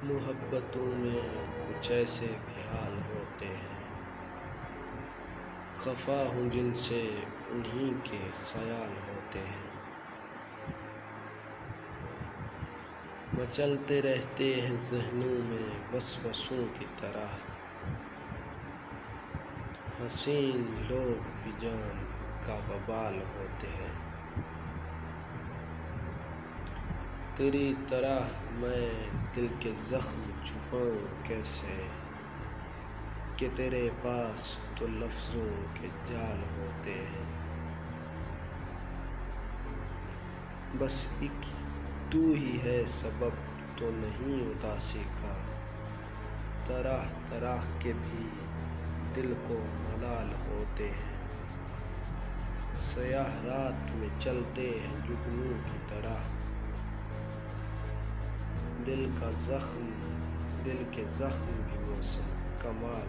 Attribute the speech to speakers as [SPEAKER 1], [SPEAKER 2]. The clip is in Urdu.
[SPEAKER 1] محبتوں میں کچھ ایسے بھی حال ہوتے ہیں، خفا ہوں جن سے انہی کے خیال ہوتے ہیں۔ مچلتے رہتے ہیں ذہنوں میں وسوسوں کی طرح، حسین لوگ بھی جان کا وبال ہوتے ہیں۔ تیری طرح میں دل کے زخم چھپاؤں کیسے، کہ تیرے پاس تو لفظوں کے جال ہوتے ہیں۔ بس ایک تو ہی ہے سبب تو نہیں اداسی کا، طرح طرح کے بھی دل کو ملال ہوتے ہیں۔ سیاہ رات میں چلتے ہیں جگنوں کی طرح، دل کے زخم بھی موسم کمال